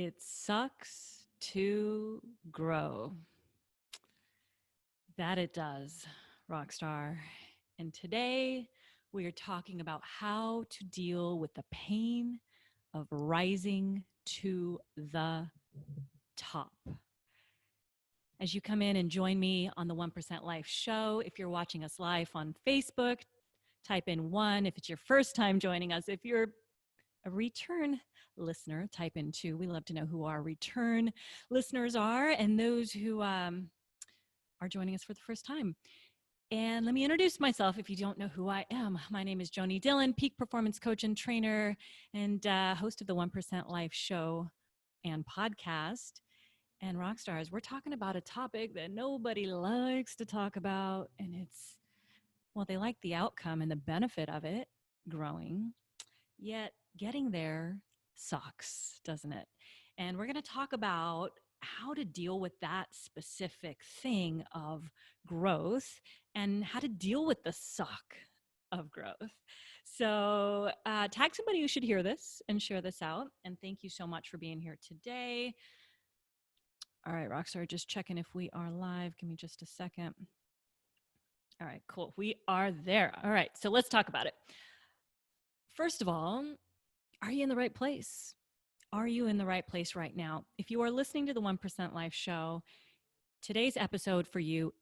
It sucks to grow. That it does, Rockstar. And today we are talking about how to deal with the pain of rising to the top. As you come in and join me on the 1% Life show, if you're watching us live on Facebook, type in 1. If it's your first time joining us, if you're a return listener, type in 2. We love to know who our return listeners are and those who are joining us for the first time. And let me introduce myself if you don't know who I am. My name is Joanie Dillon, peak performance coach and trainer and host of the 1% Life show and podcast. And Rockstars, we're talking about a topic that nobody likes to talk about. And they like the outcome and the benefit of it, growing. Yet getting there sucks, doesn't it? And we're going to talk about how to deal with that specific thing of growth and how to deal with the suck of growth. So tag somebody who should hear this and share this out. And thank you so much for being here today. All right, Rockstar, just checking if we are live. Give me just a second. All right, cool. We are there. All right, so let's talk about it. First of all, are you in the right place? Are you in the right place right now? If you are listening to the 1% Life show, today's episode for you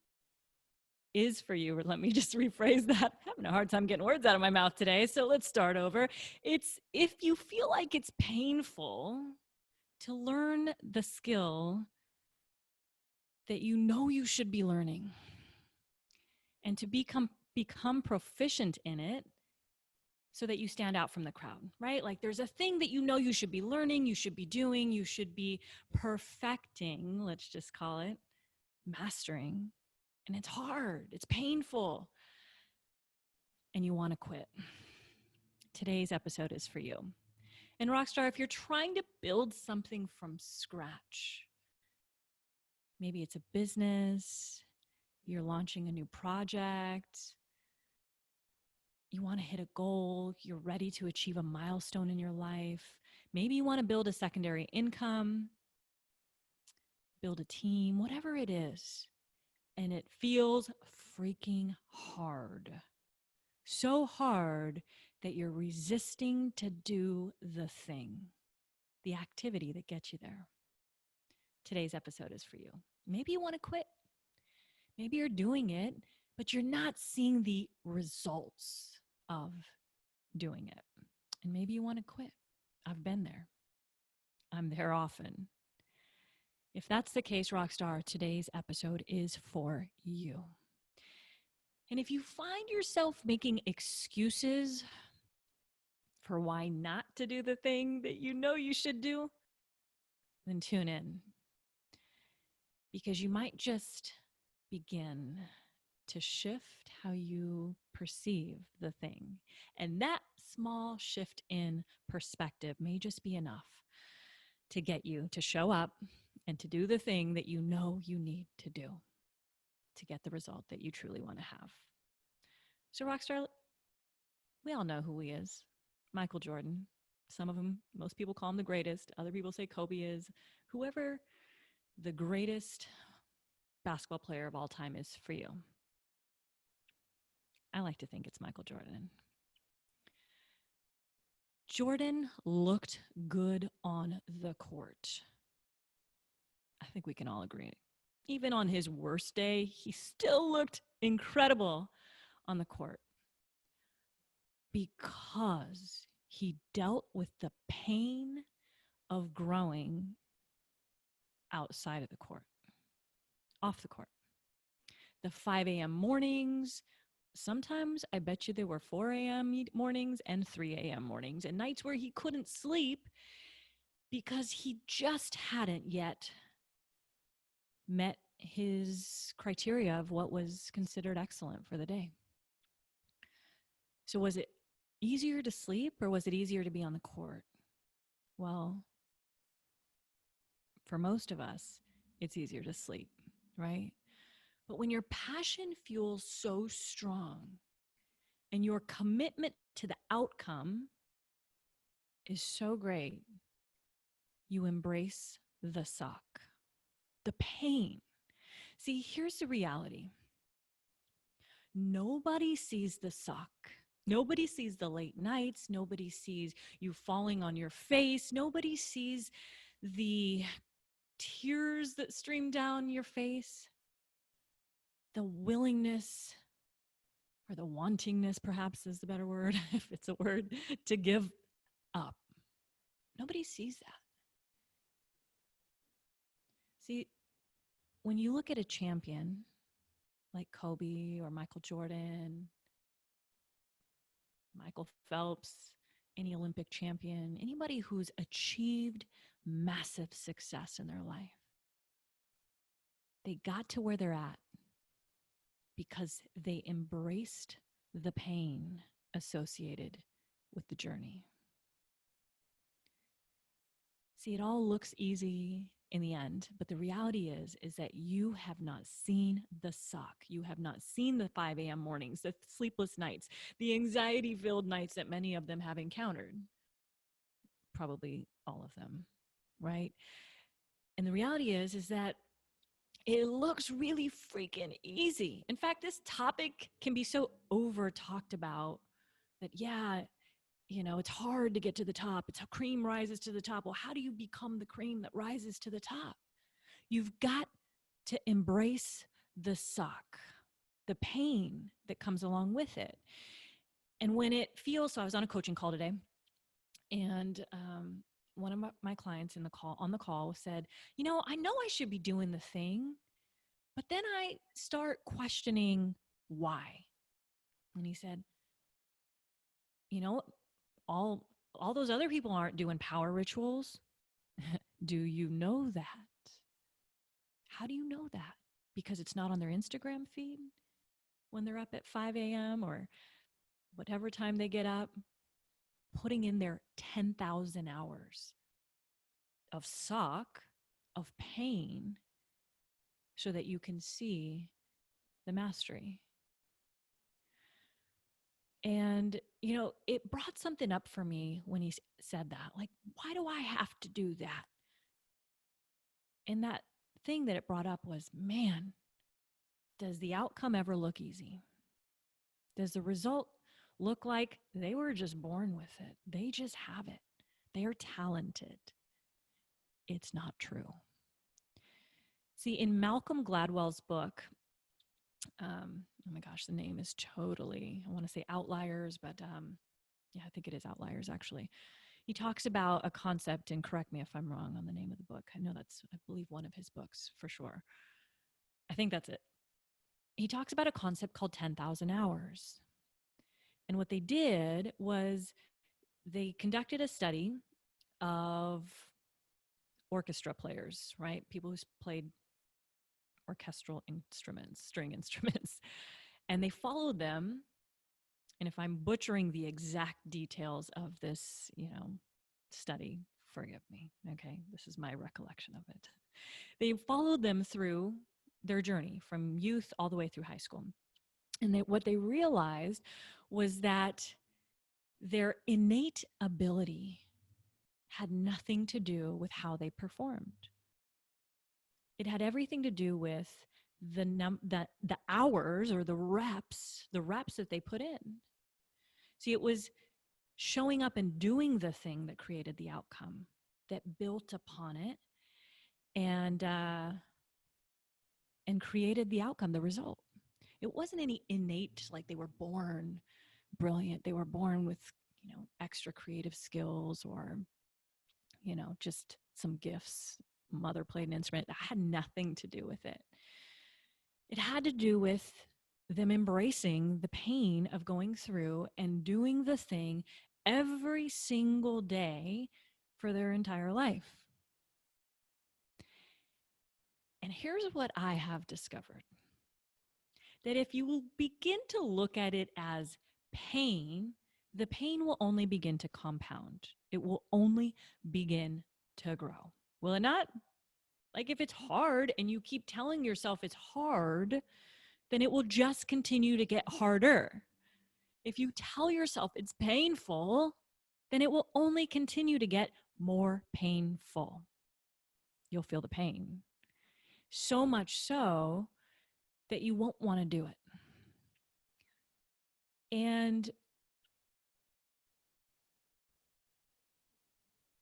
is for you. Or let me just rephrase that. I'm having a hard time getting words out of my mouth today. So let's start over. It's if you feel like it's painful to learn the skill that you know you should be learning and to become proficient in it so that you stand out from the crowd, right? Like there's a thing that you know you should be learning, you should be doing, you should be perfecting, let's just call it, mastering. And it's hard, it's painful, and you want to quit. Today's episode is for you. And Rockstar, if you're trying to build something from scratch, maybe it's a business, you're launching a new project, you want to hit a goal, you're ready to achieve a milestone in your life. Maybe you want to build a secondary income, build a team, whatever it is. And it feels freaking hard. So hard that you're resisting to do the thing, the activity that gets you there. Today's episode is for you. Maybe you want to quit. Maybe you're doing it, but you're not seeing the results of doing it. And maybe you want to quit. I've been there. I'm there often. If that's the case, Rockstar, today's episode is for you. And if you find yourself making excuses for why not to do the thing that you know you should do, then tune in. Because you might just begin to shift how you perceive the thing. And that small shift in perspective may just be enough to get you to show up and to do the thing that you know you need to do to get the result that you truly want to have. So Rockstar, we all know who he is. Michael Jordan. Some of them, most people call him the greatest. Other people say Kobe is. Whoever the greatest basketball player of all time is for you. I like to think it's Michael Jordan. Jordan looked good on the court. I think we can all agree. Even on his worst day, he still looked incredible on the court because he dealt with the pain of growing outside of the court, off the court. The 5 a.m. mornings, sometimes I bet you there were 4 a.m. mornings and 3 a.m. mornings and nights where he couldn't sleep because he just hadn't yet met his criteria of what was considered excellent for the day. So was it easier to sleep or was it easier to be on the court? Well, for most of us, it's easier to sleep, right? But when your passion fuels so strong and your commitment to the outcome is so great, you embrace the suck, the pain. See, here's the reality. Nobody sees the suck. Nobody sees the late nights. Nobody sees you falling on your face. Nobody sees the tears that stream down your face, the willingness or the wantingness, perhaps is the better word, if it's a word, to give up. Nobody sees that. See, when you look at a champion like Kobe or Michael Jordan, Michael Phelps, any Olympic champion, anybody who's achieved massive success in their life, they got to where they're at because they embraced the pain associated with the journey. See, it all looks easy in the end, but the reality is that you have not seen the suck. You have not seen the 5 a.m. mornings, the sleepless nights, the anxiety-filled nights that many of them have encountered. Probably all of them, right? And the reality is that it looks really freaking easy. In fact, this topic can be so over talked about that, yeah, you know, it's hard to get to the top. It's how cream rises to the top. Well, how do you become the cream that rises to the top? You've got to embrace the suck, the pain that comes along with it. And when it feels, so I was on a coaching call today, and one of my clients on the call said, you know I should be doing the thing, but then I start questioning why. And he said, you know, all those other people aren't doing power rituals. Do you know that? How do you know that? Because it's not on their Instagram feed when they're up at 5 a.m. or whatever time they get up, putting in their 10,000 hours of suck, of pain, so that you can see the mastery. And, you know, it brought something up for me when he said that. Like, why do I have to do that? And that thing that it brought up was, man, does the outcome ever look easy? Does the result look like they were just born with it? They just have it. They are talented. It's not true. See, in Malcolm Gladwell's book, oh my gosh, the name is totally, I want to say Outliers, but yeah, I think it is Outliers actually. He talks about a concept, and correct me if I'm wrong on the name of the book. I know that's, I believe, one of his books for sure. I think that's it. He talks about a concept called 10,000 hours. And what they did was they conducted a study of orchestra players, right? People who played orchestral instruments, string instruments. And they followed them. And if I'm butchering the exact details of this, you know, study, forgive me. Okay, this is my recollection of it. They followed them through their journey from youth all the way through high school. And what they realized was that their innate ability had nothing to do with how they performed. It had everything to do with the hours or the reps that they put in. See, it was showing up and doing the thing that created the outcome, that built upon it, and created the outcome, the result. It wasn't any innate, like they were born brilliant. They were born with, you know, extra creative skills or, you know, just some gifts. Mother played an instrument. That had nothing to do with it. It had to do with them embracing the pain of going through and doing the thing every single day for their entire life. And here's what I have discovered. That if you will begin to look at it as pain, the pain will only begin to compound. It will only begin to grow. Will it not? Like if it's hard and you keep telling yourself it's hard, then it will just continue to get harder. If you tell yourself it's painful, then it will only continue to get more painful. You'll feel the pain. So much so that you won't want to do it. And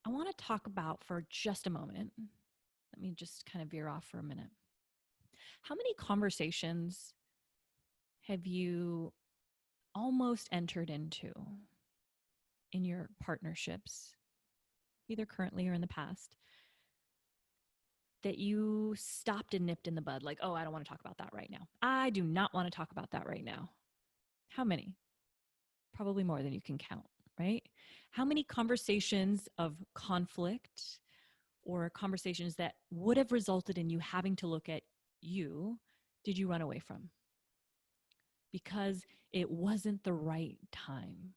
I want to talk about for just a moment, let me just kind of veer off for a minute. How many conversations have you almost entered into in your partnerships, either currently or in the past, that you stopped and nipped in the bud? Like, oh, I don't want to talk about that right now. I do not want to talk about that right now. How many? Probably more than you can count, right? How many conversations of conflict or conversations that would have resulted in you having to look at you did you run away from? Because it wasn't the right time.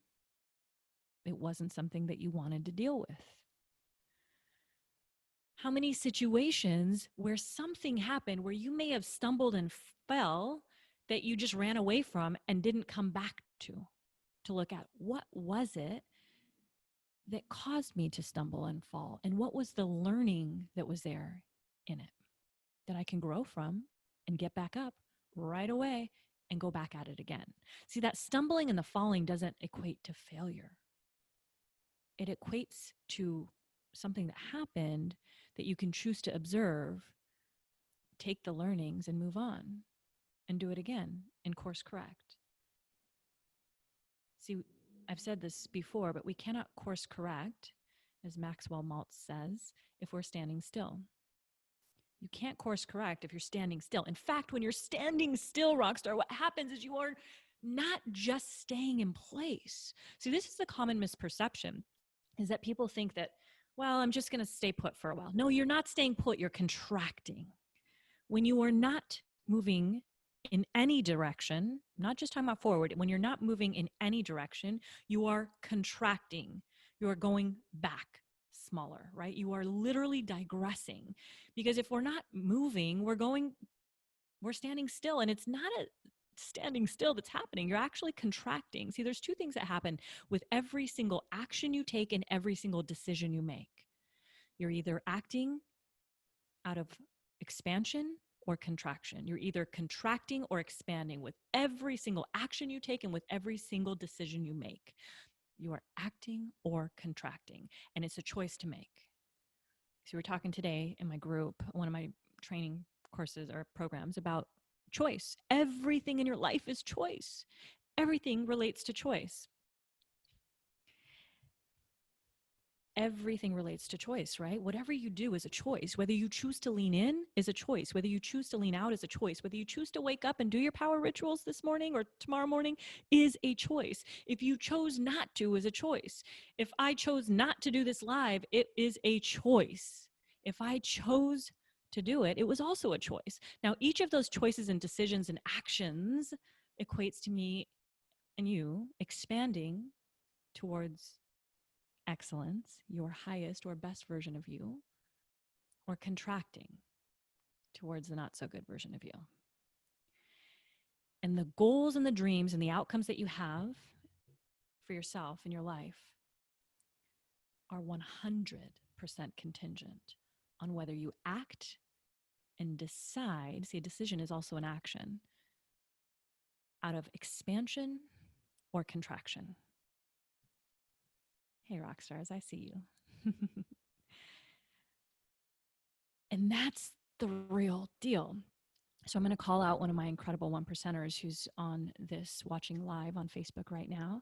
It wasn't something that you wanted to deal with. How many situations where something happened where you may have stumbled and fell that you just ran away from and didn't come back to look at what was it that caused me to stumble and fall? And what was the learning that was there in it that I can grow from and get back up right away and go back at it again? See, that stumbling and the falling doesn't equate to failure. It equates to something that happened that you can choose to observe, take the learnings and move on and do it again and course correct. See, I've said this before, but we cannot course correct, as Maxwell Maltz says, if we're standing still. You can't course correct if you're standing still. In fact, when you're standing still, Rockstar, what happens is you are not just staying in place. See, this is the common misperception, is that people think that, well, I'm just going to stay put for a while. No, you're not staying put, you're contracting. When you are not moving in any direction, not just talking about forward, when you're not moving in any direction, you are contracting. You are going back smaller, right? You are literally digressing. Because if we're not moving, we're standing still. And it's not a standing still that's happening. You're actually contracting. See, there's two things that happen with every single action you take and every single decision you make. You're either acting out of expansion or contraction. You're either contracting or expanding with every single action you take and with every single decision you make. You are acting or contracting, and it's a choice to make. So we're talking today in my group, one of my training courses or programs, about choice. Everything in your life is choice. Everything relates to choice. Everything relates to choice, right? Whatever you do is a choice. Whether you choose to lean in is a choice. Whether you choose to lean out is a choice. Whether you choose to wake up and do your power rituals this morning or tomorrow morning is a choice. If you chose not to is a choice. If I chose not to do this live, it is a choice. If I chose to do it, it was also a choice. Now, each of those choices and decisions and actions equates to me and you expanding towards excellence, your highest or best version of you, or contracting towards the not so good version of you. And the goals and the dreams and the outcomes that you have for yourself in your life are 100% contingent on whether you act and decide. See, a decision is also an action out of expansion or contraction. Hey, rock stars, I see you. And that's the real deal. So I'm going to call out one of my incredible one percenters who's on this watching live on Facebook right now,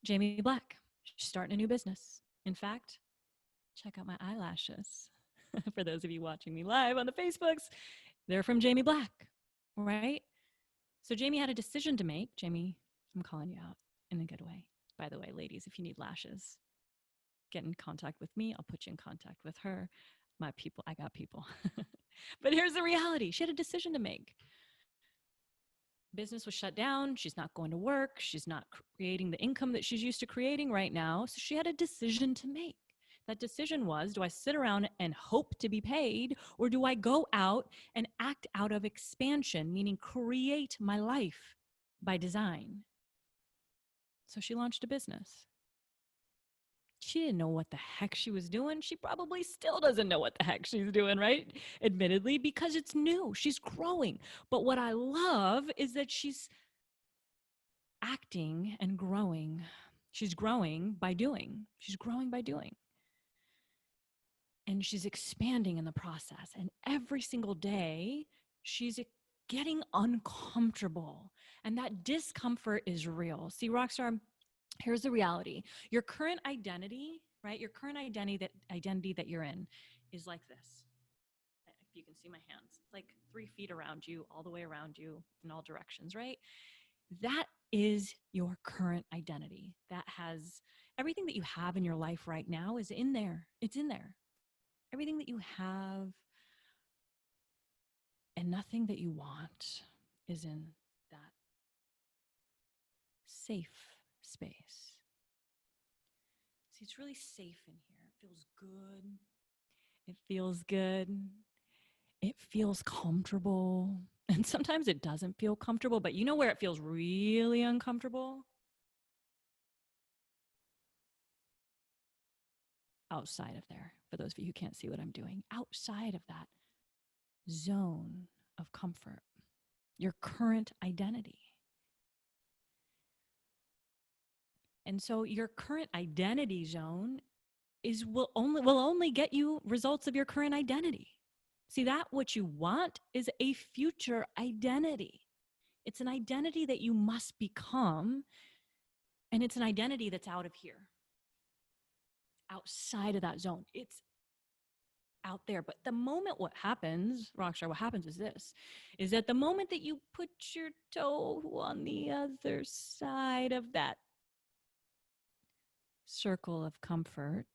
Jamie Black. She's starting a new business. In fact, check out my eyelashes. For those of you watching me live on the Facebooks, they're from Jamie Black, right? So Jamie had a decision to make. Jamie, I'm calling you out in a good way. By the way, ladies, if you need lashes, get in contact with me. I'll put you in contact with her. My people, I got people. But here's the reality. She had a decision to make. Business was shut down. She's not going to work. She's not creating the income that she's used to creating right now. So she had a decision to make. That decision was, do I sit around and hope to be paid, or do I go out and act out of expansion, meaning create my life by design? So she launched a business. She didn't know what the heck she was doing. She probably still doesn't know what the heck she's doing, right? Admittedly, because it's new. She's growing. But what I love is that she's acting and growing. She's growing by doing. She's growing by doing. And she's expanding in the process. And every single day, she's getting uncomfortable. And that discomfort is real. See, Rockstar, here's the reality. Your current identity, right? Your current identity that you're in is like this. If you can see my hands, it's like 3 feet around you, all the way around you in all directions, right? That is your current identity. That has everything that you have in your life right now is in there. It's in there. Everything that you have and nothing that you want is in that safe space. See, it's really safe in here. It feels good. It feels good. It feels comfortable. And sometimes it doesn't feel comfortable, but you know where it feels really uncomfortable? Outside of there. For those of you who can't see what I'm doing, outside of that zone of comfort, your current identity. And so your current identity zone will only get you results of your current identity. See, that what you want is a future identity. It's an identity that you must become, and it's an identity that's out of here, outside of that zone. It's out there. But the moment what happens, Rockstar, what happens is this, is that the moment that you put your toe on the other side of that circle of comfort,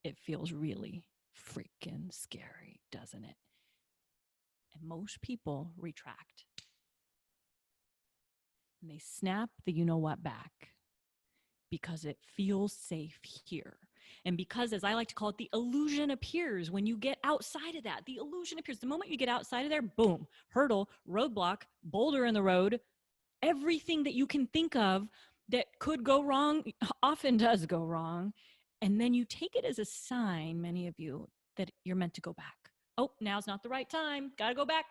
it feels really freaking scary, doesn't it? And most people retract. And they snap the you know what back because it feels safe here. And because, as I like to call it, the illusion appears when you get outside of that. The illusion appears. The moment you get outside of there, boom, hurdle, roadblock, boulder in the road, everything that you can think of that could go wrong often does go wrong. And then you take it as a sign, many of you, that you're meant to go back. Oh, now's not the right time. Got to go back.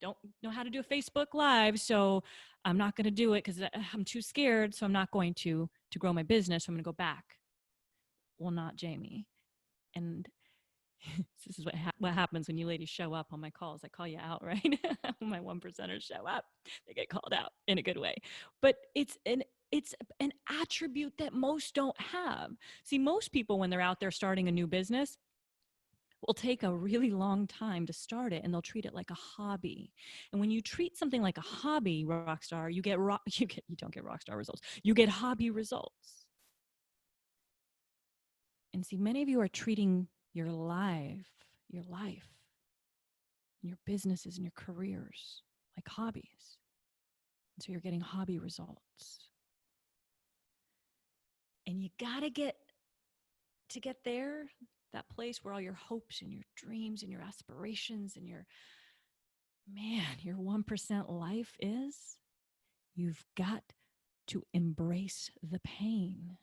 Don't know how to do a Facebook Live, so I'm not going to do it because I'm too scared. So I'm not going to grow my business. So I'm going to go back. Well, not Jamie. And this is what happens when you ladies show up on my calls. I call you out, right? When my 1%ers show up, they get called out in a good way. But it's an attribute that most don't have. See, most people, when they're out there starting a new business, will take a really long time to start it, and they'll treat it like a hobby. And when you treat something like a hobby, Rockstar, you don't get rockstar results. You get hobby results. And see, many of you are treating your life, your businesses and your careers like hobbies. And so you're getting hobby results. And you got to get there, that place where all your hopes and your dreams and your aspirations and your 1% life is. You've got to embrace the pain.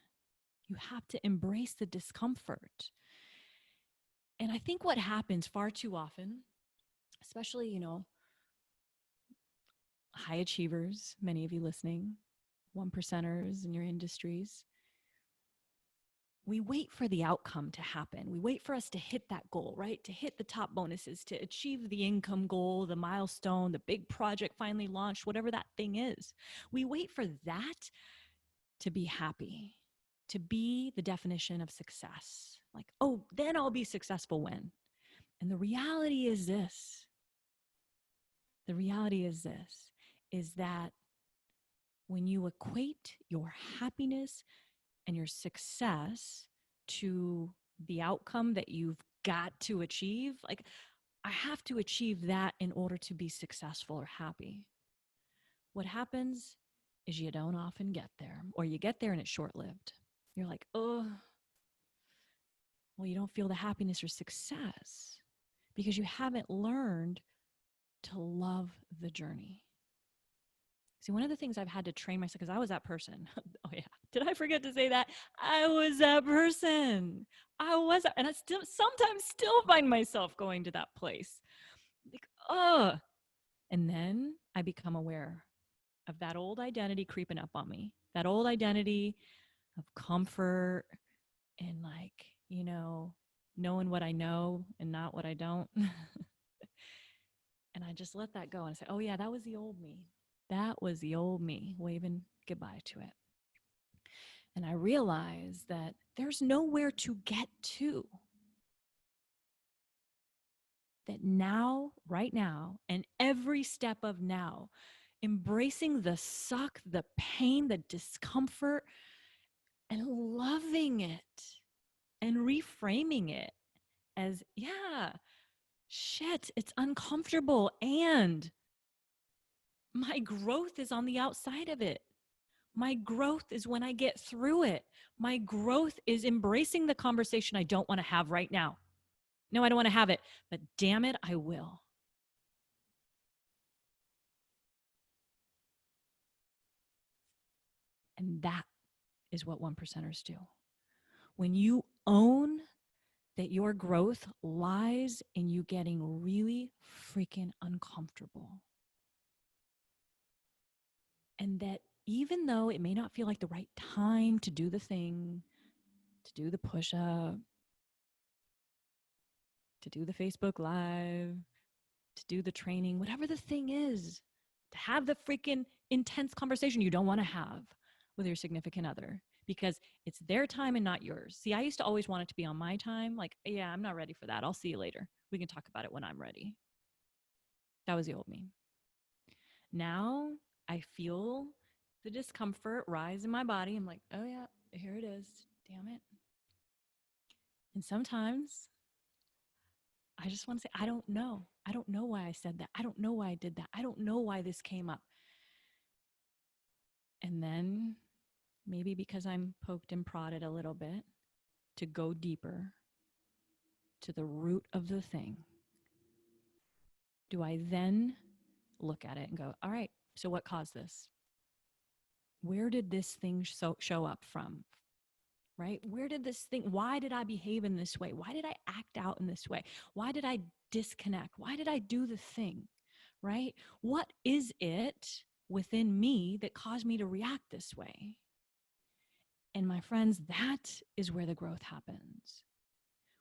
You have to embrace the discomfort. And I think what happens far too often, especially, high achievers, many of you listening, 1%ers in your industries, we wait for the outcome to happen. We wait for us to hit that goal, right? To hit the top bonuses, to achieve the income goal, the milestone, the big project finally launched, whatever that thing is. We wait for that to be happy, to be the definition of success. Like, oh, then I'll be successful when. And the reality is this. Is that when you equate your happiness and your success to the outcome that you've got to achieve, like, I have to achieve that in order to be successful or happy. What happens is you don't often get there, or you get there and it's short-lived. You're like, oh, well, you don't feel the happiness or success because you haven't learned to love the journey. See, one of the things I've had to train myself, because I was that person. Oh yeah, Did I forget to say that? I was that person. I was, and I still sometimes still find myself going to that place. Like, ugh. And then I become aware of that old identity creeping up on me. That old identity of comfort and like, knowing what I know and not what I don't. And I just let that go and say, oh, yeah, that was the old me. That was the old me waving goodbye to it. And I realized that there's nowhere to get to. That now, right now, and every step of now, embracing the suck, the pain, the discomfort, and loving it and reframing it as, yeah, shit, it's uncomfortable. And my growth is on the outside of it. My growth is when I get through it. My growth is embracing the conversation I don't want to have right now. No, I don't want to have it, but damn it, I will. And that is what one percenters do. When you own that your growth lies in you getting really freaking uncomfortable, and that even though it may not feel like the right time to do the thing, to do the push up, to do the Facebook Live, to do the training, whatever the thing is, to have the freaking intense conversation you don't want to have with your significant other because it's their time and not yours. See, I used to always want it to be on my time. Like, yeah, I'm not ready for that. I'll see you later. We can talk about it when I'm ready. That was the old me. Now I feel the discomfort rise in my body. I'm like, oh, yeah, here it is. Damn it. And sometimes I just want to say, I don't know. I don't know why I said that. I don't know why I did that. I don't know why this came up. And then maybe because I'm poked and prodded a little bit to go deeper to the root of the thing, do I then look at it and go, all right, so what caused this? Where did this thing show up from? Right? Where did this thing, why did I behave in this way? Why did I act out in this way? Why did I disconnect? Why did I do the thing? Right? What is it within me that caused me to react this way? And my friends, that is where the growth happens.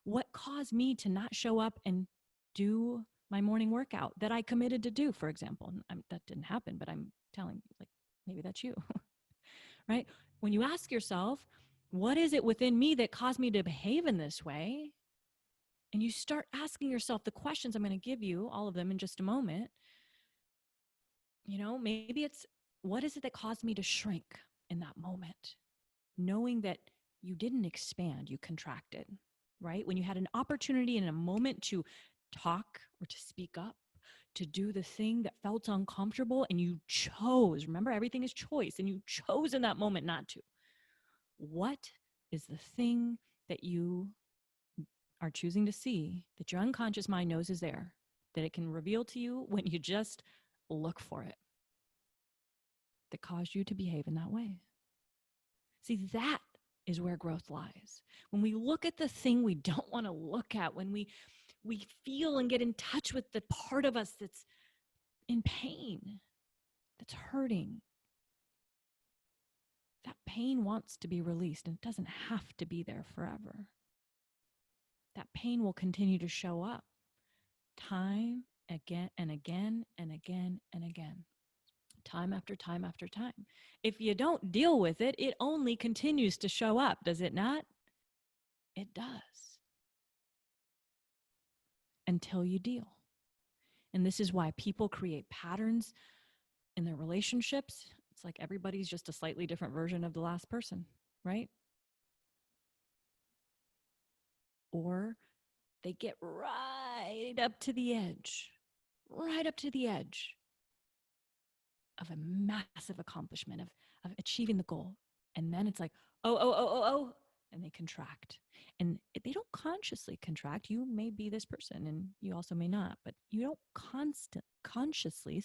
What caused me to not show up and do my morning workout that I committed to do, for example? That didn't happen, but I'm telling you, like, maybe that's you, right? When you ask yourself, what is it within me that caused me to behave in this way? And you start asking yourself the questions I'm going to give you, all of them in just a moment. Maybe it's, what is it that caused me to shrink in that moment? Knowing that you didn't expand, you contracted, right? When you had an opportunity and a moment to talk or to speak up, to do the thing that felt uncomfortable, and you chose, remember, everything is choice, and you chose in that moment not to. What is the thing that you are choosing to see that your unconscious mind knows is there, that it can reveal to you when you just look for it, that caused you to behave in that way? See, that is where growth lies. When we look at the thing we don't want to look at, when we feel and get in touch with the part of us that's in pain, that's hurting, that pain wants to be released, and it doesn't have to be there forever. That pain will continue to show up time again and again and again and again, time after time after time. If you don't deal with it, it only continues to show up, does it not? It does. Until you deal. And this is why people create patterns in their relationships. It's like everybody's just a slightly different version of the last person, right? Or they get right up to the edge of a massive accomplishment, of achieving the goal. And then it's like, oh, and they contract. And they don't consciously contract. You may be this person and you also may not, but you don't consciously,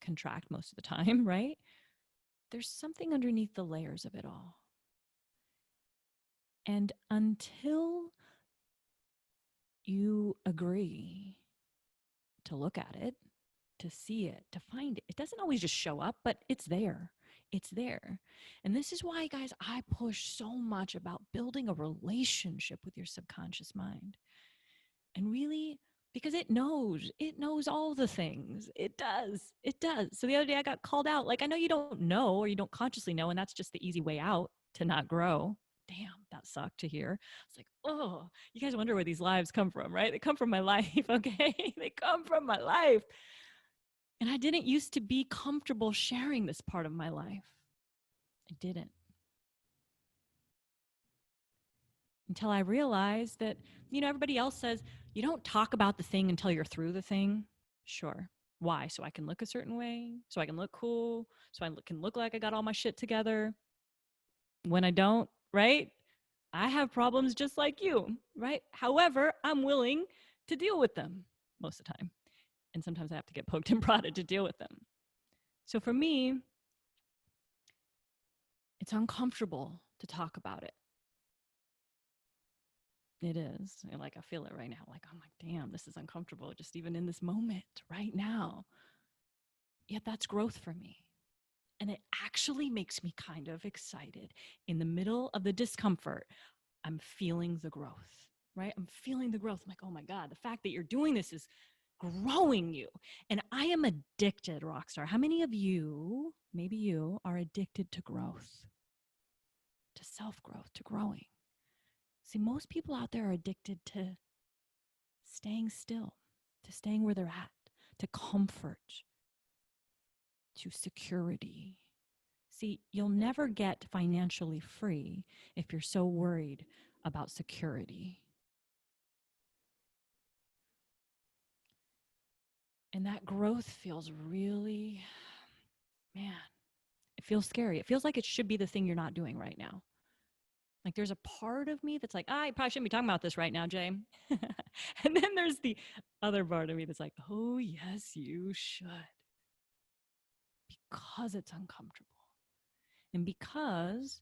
contract most of the time, right? There's something underneath the layers of it all. And until you agree to look at it, to see it, to find it, it doesn't always just show up, but it's there. It's there. And this is why, guys, I push so much about building a relationship with your subconscious mind. And really, because it knows all the things. It does. So the other day I got called out. Like, I know you don't know or you don't consciously know, and that's just the easy way out to not grow. Damn, that sucked to hear. It's like, oh, you guys wonder where these lives come from, right? They come from my life, okay? They come from my life. And I didn't used to be comfortable sharing this part of my life. I didn't. Until I realized that, everybody else says you don't talk about the thing until you're through the thing. Sure. Why? So I can look a certain way, so I can look cool, so I can look like I got all my shit together. When I don't, right? I have problems just like you, right? However, I'm willing to deal with them most of the time. And sometimes I have to get poked and prodded to deal with them. So for me, it's uncomfortable to talk about it. It is. Like, I feel it right now. Like, I'm like, damn, this is uncomfortable, just even in this moment right now. Yet that's growth for me. And it actually makes me kind of excited. In the middle of the discomfort, I'm feeling the growth, right? I'm feeling the growth. I'm like, oh my God, the fact that you're doing this is growing you. And I am addicted, Rockstar. How many of you, maybe you, are addicted to growth, to self growth, to growing? See, most people out there are addicted to staying still, to staying where they're at, to comfort, to security. See, you'll never get financially free if you're so worried about security. And that growth feels really, man, it feels scary. It feels like it should be the thing you're not doing right now. Like, there's a part of me that's like, I probably shouldn't be talking about this right now, Jay. And then there's the other part of me that's like, oh, yes, you should. Because it's uncomfortable. And because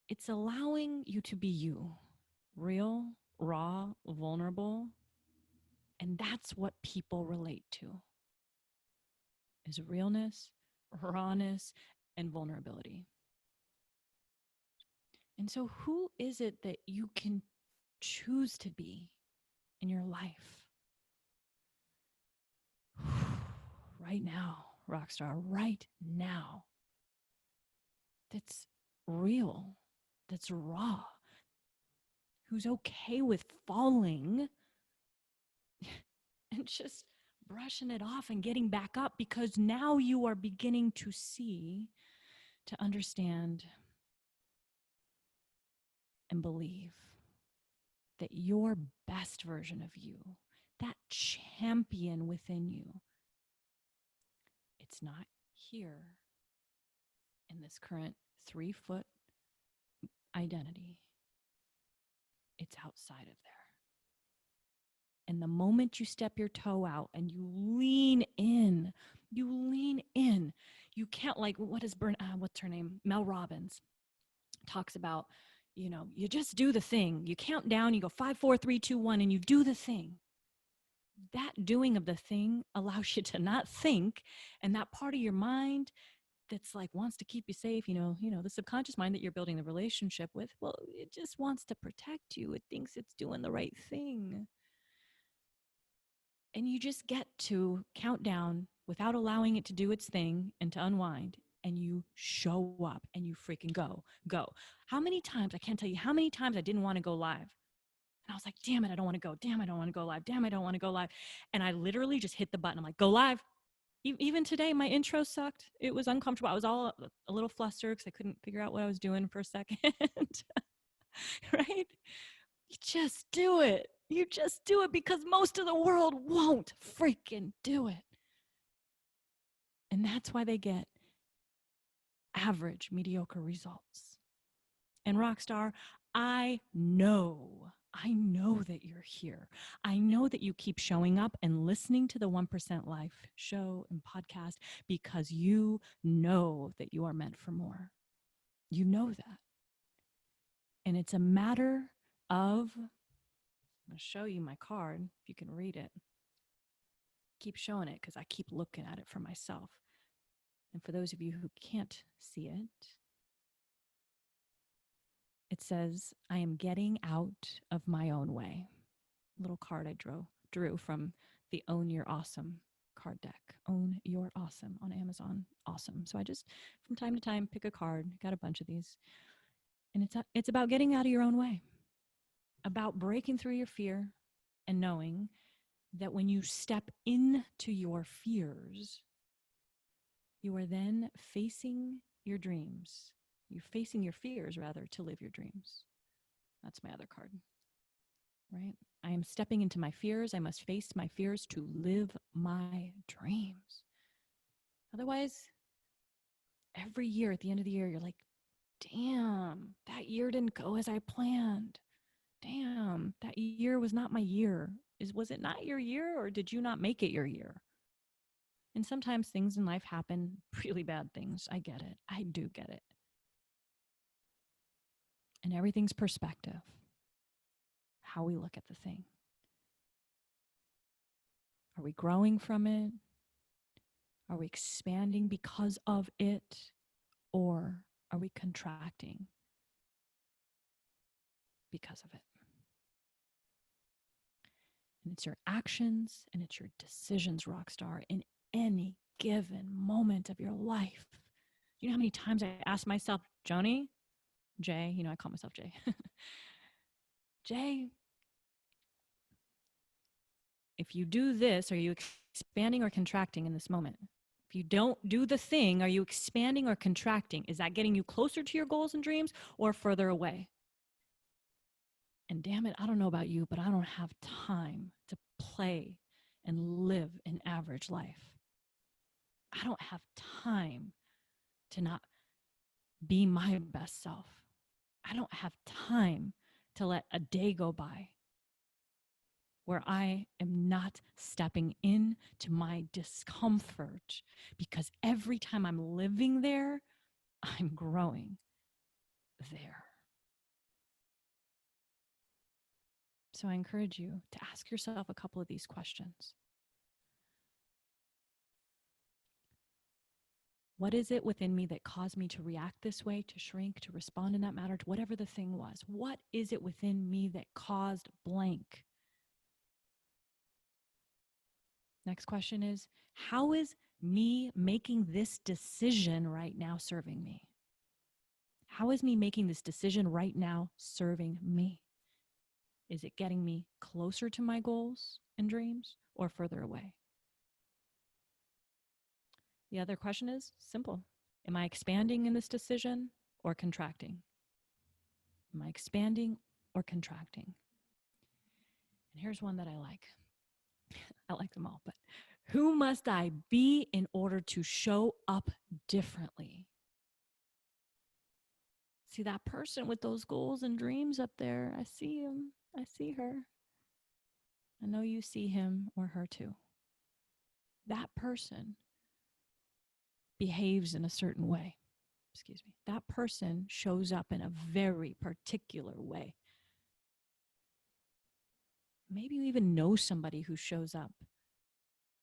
it's allowing you to be you, real, raw, vulnerable. And that's what people relate to, is realness, rawness, and vulnerability. And so who is it that you can choose to be in your life? Right now, Rockstar, right now. That's real, that's raw, who's okay with falling and just brushing it off and getting back up, because now you are beginning to see, to understand, and believe that your best version of you, that champion within you, it's not here in this current 3-foot identity. It's outside of there. And the moment you step your toe out and you lean in, you can't, like, what's her name? Mel Robbins talks about, you just do the thing. You count down, you go 5, 4, 3, 2, 1, and you do the thing. That doing of the thing allows you to not think, and that part of your mind that's like wants to keep you safe, the subconscious mind that you're building the relationship with, well, it just wants to protect you. It thinks it's doing the right thing. And you just get to count down without allowing it to do its thing and to unwind. And you show up and you freaking go. How many times, I can't tell you how many times I didn't want to go live. And I was like, damn it, I don't want to go. Damn, I don't want to go live. Damn, I don't want to go live. And I literally just hit the button. I'm like, go live. Even today, my intro sucked. It was uncomfortable. I was all a little flustered because I couldn't figure out what I was doing for a second. Right? You just do it. You just do it, because most of the world won't freaking do it. And that's why they get average, mediocre results. And Rockstar, I know that you're here. I know that you keep showing up and listening to the 1% Life show and podcast because you know that you are meant for more. You know that. And it's a matter of, I'm going to show you my card if you can read it. Keep showing it because I keep looking at it for myself. And for those of you who can't see it, it says, I am getting out of my own way. A little card I drew from the Own Your Awesome card deck. Own Your Awesome on Amazon. Awesome. So I just, from time to time, pick a card. Got a bunch of these. And it's about getting out of your own way, about breaking through your fear and knowing that when you step into your fears, you are then facing your dreams. You're facing your fears, rather, to live your dreams. That's my other card, right? I am stepping into my fears. I must face my fears to live my dreams. Otherwise, every year at the end of the year, you're like, damn, that year didn't go as I planned. Damn, that year was not my year. Was it not your year, or did you not make it your year? And sometimes things in life happen, really bad things. I get it. I do get it. And everything's perspective, how we look at the thing. Are we growing from it? Are we expanding because of it? Or are we contracting because of it? And it's your actions and it's your decisions, Rockstar, in any given moment of your life. You know how many times I ask myself, Joanie, Jay, I call myself Jay. Jay, if you do this, are you expanding or contracting in this moment? If you don't do the thing, are you expanding or contracting? Is that getting you closer to your goals and dreams or further away? And damn it, I don't know about you, but I don't have time to play and live an average life. I don't have time to not be my best self. I don't have time to let a day go by where I am not stepping into my discomfort, because every time I'm living there, I'm growing there. So I encourage you to ask yourself a couple of these questions. What is it within me that caused me to react this way, to shrink, to respond in that manner, to whatever the thing was? What is it within me that caused blank? Next question is, how is me making this decision right now serving me? How is me making this decision right now serving me? Is it getting me closer to my goals and dreams or further away? The other question is simple. Am I expanding in this decision or contracting? Am I expanding or contracting? And here's one that I like. I like them all, but who must I be in order to show up differently? See that person with those goals and dreams up there? I see him. I see her. I know you see him or her too. That person behaves in a certain way. Excuse me. That person shows up in a very particular way. Maybe you even know somebody who shows up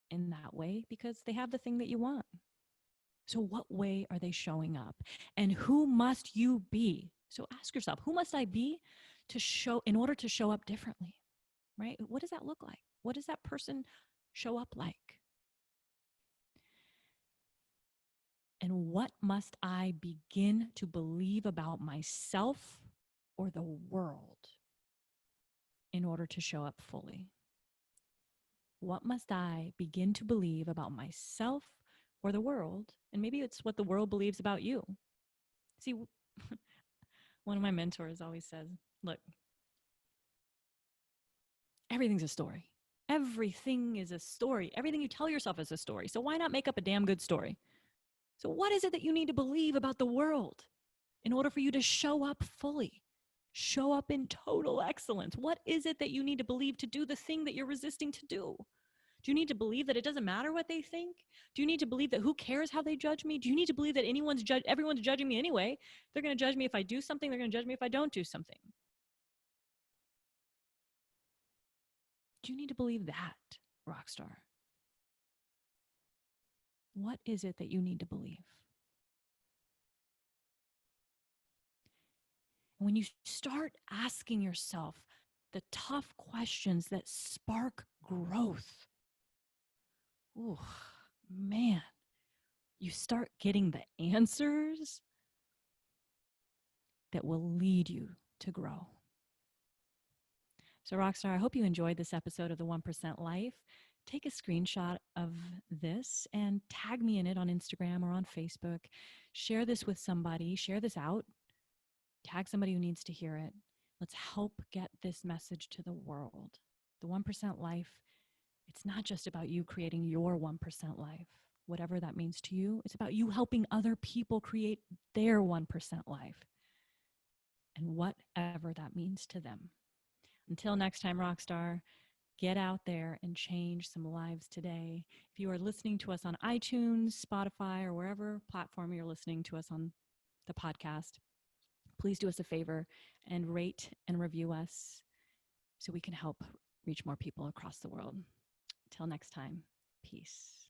in that way because they have the thing that you want. So what way are they showing up? And who must you be? So ask yourself, who must I be in order to show up differently, right? What does that look like? What does that person show up like? And what must I begin to believe about myself or the world in order to show up fully? What must I begin to believe about myself or the world? And maybe it's what the world believes about you. See, one of my mentors always says, look, everything's a story. Everything is a story. Everything you tell yourself is a story. So why not make up a damn good story? So what is it that you need to believe about the world in order for you to show up fully? Show up in total excellence. What is it that you need to believe to do the thing that you're resisting to do? Do you need to believe that it doesn't matter what they think? Do you need to believe that who cares how they judge me? Do you need to believe that everyone's judging me anyway? They're going to judge me if I do something, they're going to judge me if I don't do something. Do you need to believe that, Rockstar? What is it that you need to believe? And when you start asking yourself the tough questions that spark growth, ooh, man, you start getting the answers that will lead you to grow. So, Rockstar, I hope you enjoyed this episode of the 1% Life. Take a screenshot of this and tag me in it on Instagram or on Facebook. Share this with somebody, share this out, tag somebody who needs to hear it. Let's help get this message to the world. The 1% Life, it's not just about you creating your 1% life, whatever that means to you. It's about you helping other people create their 1% life and whatever that means to them. Until next time, Rockstar, get out there and change some lives today. If you are listening to us on iTunes, Spotify, or wherever platform you're listening to us on the podcast, please do us a favor and rate and review us so we can help reach more people across the world. Till next time, peace.